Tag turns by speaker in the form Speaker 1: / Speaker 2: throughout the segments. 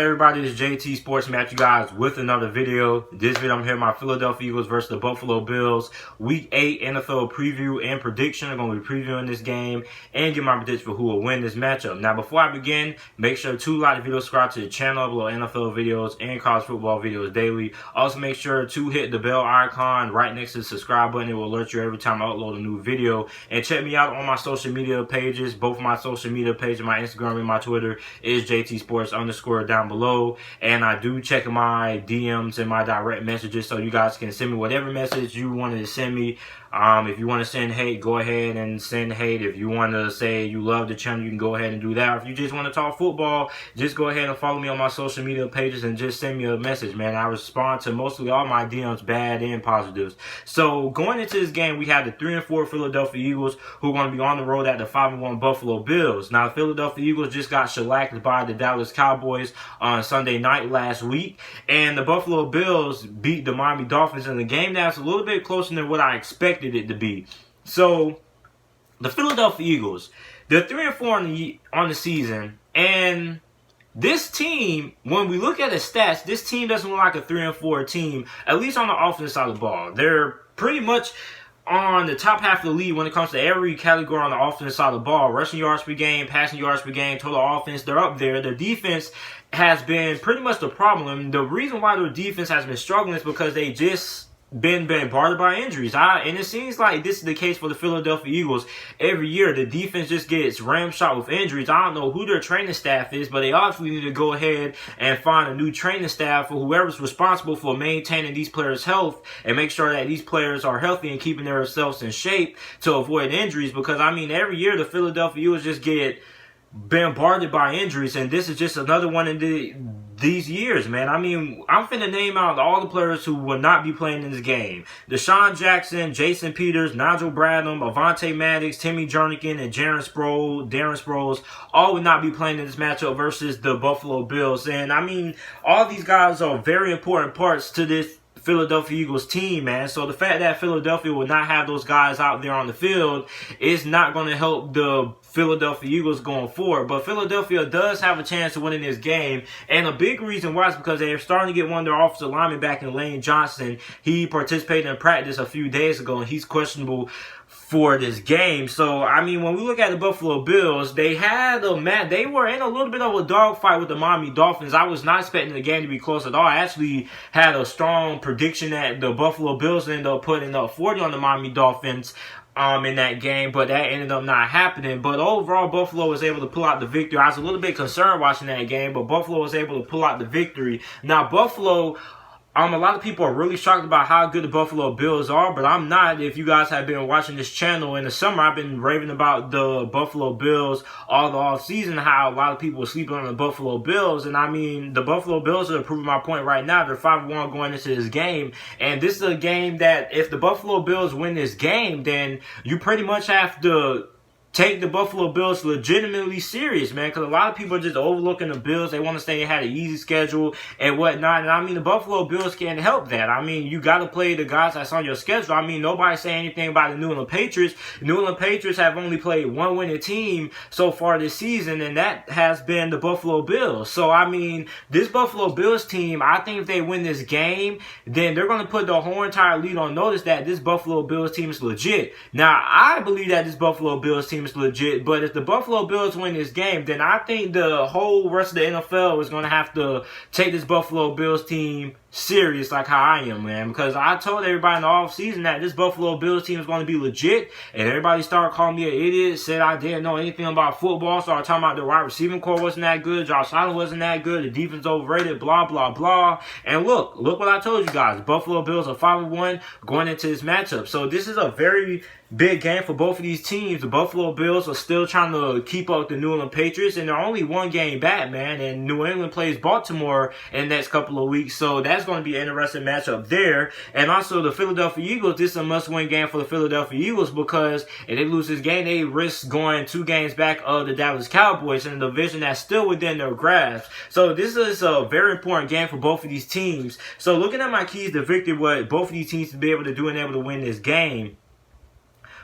Speaker 1: everybody, this is JT Sports Match, you guys, with another video. This video I'm here, my Philadelphia Eagles versus the Buffalo Bills Week 8 NFL preview and prediction. I'm going to be previewing this game and give my prediction for who will win this matchup. Now, before I begin, make sure to like the video, subscribe to the channel, upload NFL videos and college football videos daily. Also, make sure to hit the bell icon right next to the subscribe button. It will alert you every time I upload a new video. And check me out on my social media pages. Both my social media pages, my Instagram and my Twitter, is JT Sports _ down below, and I do check my DMs and my direct messages, so you guys can send me whatever message you wanted to send me. If you want to send hate, go ahead and send hate. If you want to say you love the channel, you can go ahead and do that. If you just want to talk football, just go ahead and follow me on my social media pages and just send me a message, man. I respond to mostly all my DMs, bad and positives. So going into this game, we have the 3-4 Philadelphia Eagles, who are going to be on the road at the 5-1 Buffalo Bills. Now, the Philadelphia Eagles just got shellacked by the Dallas Cowboys on Sunday night last week, and the Buffalo Bills beat the Miami Dolphins in a game that's a little bit closer than what I expected it to be. So the Philadelphia Eagles, they're 3-4 on the season, and this team, when we look at the stats, this team doesn't look like a 3-4 team, at least on the offensive side of the ball. They're pretty much on the top half of the league when it comes to every category on the offensive side of the ball. Rushing yards per game, passing yards per game, total offense, they're up there. Their defense has been pretty much the problem. The reason why their defense has been struggling is because they just been bombarded by injuries. And it seems like this is the case for the Philadelphia Eagles. Every year, the defense just gets ramshot with injuries. I don't know who their training staff is, but they obviously need to go ahead and find a new training staff for whoever's responsible for maintaining these players' health and make sure that these players are healthy and keeping themselves in shape to avoid injuries. Because, I mean, every year the Philadelphia Eagles just get bombarded by injuries, and this is just another one in these years, man. I mean, I'm finna name out all the players who will not be playing in this game. Deshaun Jackson, Jason Peters, Nigel Bradham, Avonte Maddox, Timmy Jernigan, and Darren Sproles all would not be playing in this matchup versus the Buffalo Bills. And I mean, all these guys are very important parts to this Philadelphia Eagles team, man. So the fact that Philadelphia will not have those guys out there on the field is not going to help the Philadelphia Eagles going forward. But Philadelphia does have a chance of winning this game, and a big reason why is because they're starting to get one of their offensive linemen back in Lane Johnson. He participated in practice a few days ago, and he's questionable for this game. So, I mean, when we look at the Buffalo Bills, they were in a little bit of a dogfight with the Miami Dolphins. I was not expecting the game to be close at all. I actually had a strong prediction that the Buffalo Bills ended up putting up 40 on the Miami Dolphins in that game, but that ended up not happening. But overall, Buffalo was able to pull out the victory. I was a little bit concerned watching that game, but Buffalo was able to pull out the victory. Now, Buffalo, a lot of people are really shocked about how good the Buffalo Bills are, but I'm not. If you guys have been watching this channel in the summer, I've been raving about the Buffalo Bills all the offseason, how a lot of people were sleeping on the Buffalo Bills. And I mean, the Buffalo Bills are proving my point right now. They're 5-1 going into this game. And this is a game that if the Buffalo Bills win this game, then you pretty much have to take the Buffalo Bills legitimately serious, man, because a lot of people are just overlooking the Bills. They want to say they had an easy schedule and whatnot, and I mean, the Buffalo Bills can't help that. I mean, you got to play the guys that's on your schedule. I mean, nobody's saying anything about the New England Patriots. The New England Patriots have only played one winning team so far this season, and that has been the Buffalo Bills. So, I mean, this Buffalo Bills team, I think if they win this game, then they're going to put the whole entire league on notice that this Buffalo Bills team is legit. Now, I believe that this Buffalo Bills team is legit, but if the Buffalo Bills win this game, then I think the whole rest of the NFL is going to have to take this Buffalo Bills team serious like how I am, man, because I told everybody in the offseason that this Buffalo Bills team is going to be legit, and everybody started calling me an idiot, said I didn't know anything about football, started talking about the wide receiving core wasn't that good, Josh Allen wasn't that good, the defense overrated, blah, blah, blah. And look what I told you guys. The Buffalo Bills are 5-1 going into this matchup. So this is a very big game for both of these teams. The Buffalo Bills are still trying to keep up with the New England Patriots, and they're only one game back, man, and New England plays Baltimore in the next couple of weeks, so that's going to be an interesting matchup there. And also the Philadelphia Eagles, this is a must-win game for the Philadelphia Eagles, because if they lose this game, they risk going 2 games back of the Dallas Cowboys in a division that's still within their grasp. So this is a very important game for both of these teams. So looking at my keys to victory, what both of these teams to be able to do and able to win this game,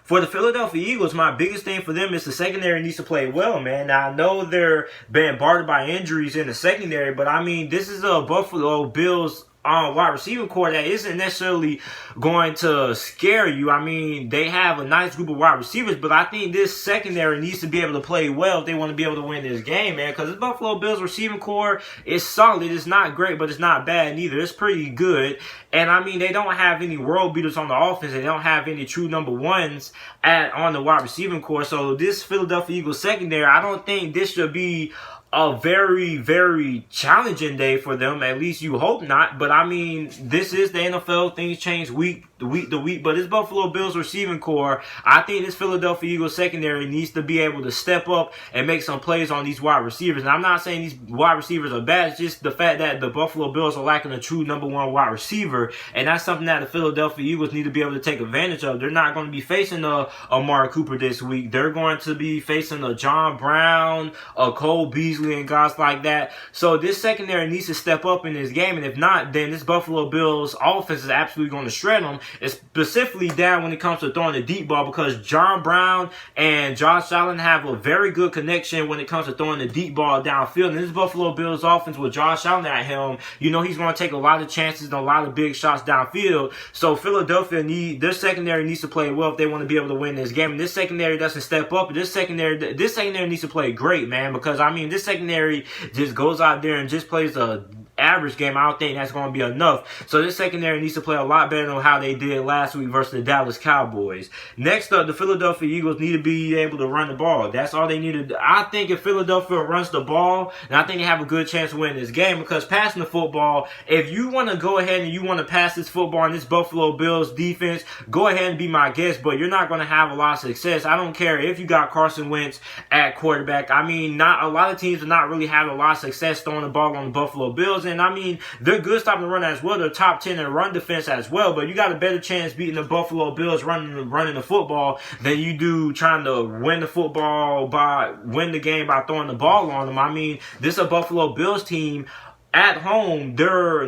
Speaker 1: For the Philadelphia Eagles, my biggest thing for them is the secondary needs to play well, man. Now, I know they're being barred by injuries in the secondary, but I mean, this is a Buffalo Bills wide receiving core that isn't necessarily going to scare you. I mean, they have a nice group of wide receivers, but I think this secondary needs to be able to play well if they want to be able to win this game, man, because the Buffalo Bills receiving core is solid. It's not great, but it's not bad neither. It's pretty good. And I mean, they don't have any world beaters on the offense. They don't have any true number ones on the wide receiving core. So this Philadelphia Eagles secondary, I don't think this should be a very, very challenging day for them. At least you hope not. But I mean, this is the NFL. Things change week to week. But this Buffalo Bills receiving core, I think this Philadelphia Eagles secondary needs to be able to step up and make some plays on these wide receivers. And I'm not saying these wide receivers are bad. It's just the fact that the Buffalo Bills are lacking a true number one wide receiver. And that's something that the Philadelphia Eagles need to be able to take advantage of. They're not going to be facing a Amari Cooper this week. They're going to be facing a John Brown, a Cole Beasley, and guys like that. So this secondary needs to step up in this game, and if not, then this Buffalo Bills offense is absolutely going to shred them. It's specifically down when it comes to throwing the deep ball, because John Brown and Josh Allen have a very good connection when it comes to throwing the deep ball downfield. And this Buffalo Bills offense with Josh Allen at him, you know he's going to take a lot of chances and a lot of big shots downfield. So Philadelphia their secondary needs to play well if they want to be able to win this game. And this secondary doesn't step up. This secondary needs to play great, man, because I mean, this secondary just goes out there and just plays a average game. I don't think that's going to be enough. So this secondary needs to play a lot better than how they did last week versus the Dallas Cowboys. Next up, the Philadelphia Eagles need to be able to run the ball. That's all they need to do. I think if Philadelphia runs the ball, then I think they have a good chance to win this game, because passing the football, if you want to go ahead and you want to pass this football on this Buffalo Bills defense, go ahead and be my guest, but you're not going to have a lot of success. I don't care if you got Carson Wentz at quarterback. I mean, not a lot of teams are not really having a lot of success throwing the ball on the Buffalo Bills. And I mean, they're good stopping the run as well. They're top 10 in run defense as well. But you got a better chance beating the Buffalo Bills running the football than you do trying to win the game by throwing the ball on them. I mean, this is a Buffalo Bills team at home. They're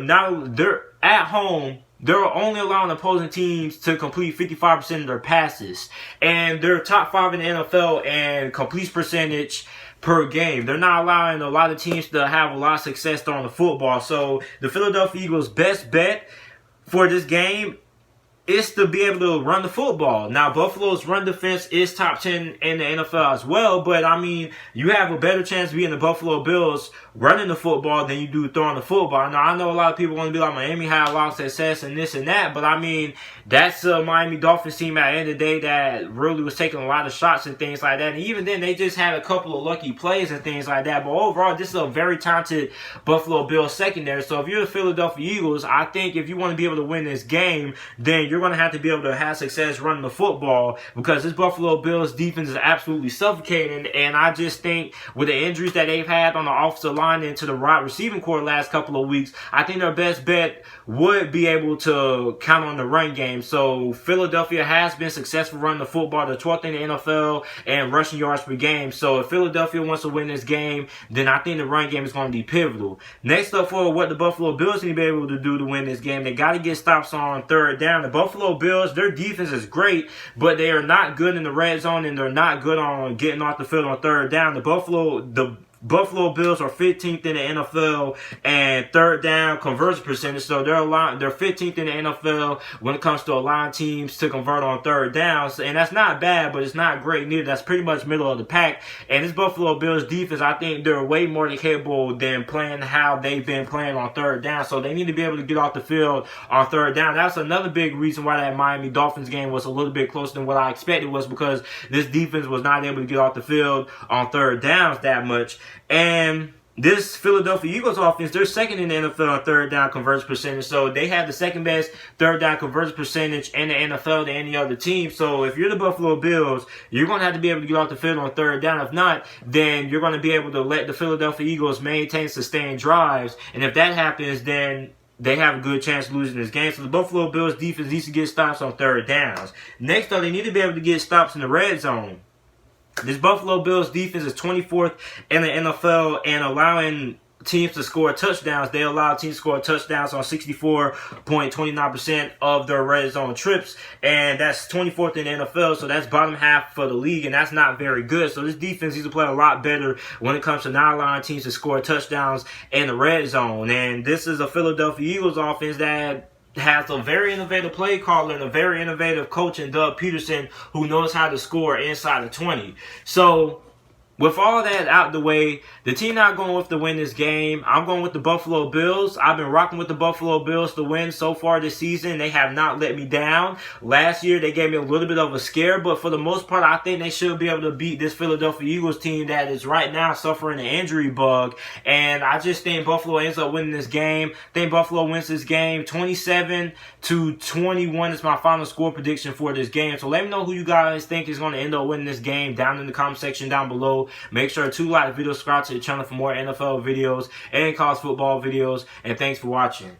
Speaker 1: at home. They're only allowing opposing teams to complete 55% of their passes. And they're top 5 in the NFL and completion percentage per game. They're not allowing a lot of teams to have a lot of success throwing the football. So the Philadelphia Eagles' best bet for this game is to be able to run the football. Now, Buffalo's run defense is top 10 in the NFL as well, but I mean, you have a better chance of beating the Buffalo Bills running the football than you do throwing the football. Now, I know a lot of people want to be like, Miami had a lot of success and this and that, but I mean, that's a Miami Dolphins team at the end of the day that really was taking a lot of shots and things like that. And even then, they just had a couple of lucky plays and things like that. But overall, this is a very talented Buffalo Bills secondary. So if you're the Philadelphia Eagles, I think if you want to be able to win this game, then you're going to have to be able to have success running the football, because this Buffalo Bills defense is absolutely suffocating. And I just think with the injuries that they've had on the offensive line and to the wide receiving core the last couple of weeks, I think their best bet would be able to count on the run game. So Philadelphia has been successful running the football. They're 12th in the NFL and rushing yards per game. So if Philadelphia wants to win this game, then I think the run game is going to be pivotal. Next up, for what the Buffalo Bills need to be able to do to win this game, they got to get stops on third down. The Buffalo Bills, their defense is great, but they are not good in the red zone, and they're not good on getting off the field on third down. The Buffalo Bills are 15th in the NFL and third down conversion percentage. So they're 15th in the NFL when it comes to allowing teams to convert on third downs. And that's not bad, but it's not great neither. That's pretty much middle of the pack. And this Buffalo Bills defense, I think they're way more than capable than playing how they've been playing on third down. So they need to be able to get off the field on third down. That's another big reason why that Miami Dolphins game was a little bit closer than what I expected, was because this defense was not able to get off the field on third downs that much. And this Philadelphia Eagles offense, they're second in the NFL on third down conversion percentage. So they have the second best third down conversion percentage in the NFL to any other team. So if you're the Buffalo Bills, you're going to have to be able to get off the field on third down. If not, then you're going to be able to let the Philadelphia Eagles maintain sustained drives. And if that happens, then they have a good chance of losing this game. So the Buffalo Bills defense needs to get stops on third downs. Next up, they need to be able to get stops in the red zone. This Buffalo Bills defense is 24th in the NFL and allowing teams to score touchdowns. They allow teams to score touchdowns on 64.29% of their red zone trips, and that's 24th in the NFL, so that's bottom half for the league, and that's not very good. So this defense needs to play a lot better when it comes to not allowing teams to score touchdowns in the red zone. And this is a Philadelphia Eagles offense that has a very innovative play caller and a very innovative coach in Doug Peterson, who knows how to score inside the 20. So with all that out the way, the team not going with to win this game. I'm going with the Buffalo Bills. I've been rocking with the Buffalo Bills to win so far this season. They have not let me down. Last year, they gave me a little bit of a scare, but for the most part, I think they should be able to beat this Philadelphia Eagles team that is right now suffering an injury bug. And I just think Buffalo ends up winning this game. I think Buffalo wins this game 27-21 is my final score prediction for this game. So let me know who you guys think is going to end up winning this game down in the comment section down below. Make sure to like the video, subscribe to the channel for more NFL videos and college football videos. And thanks for watching.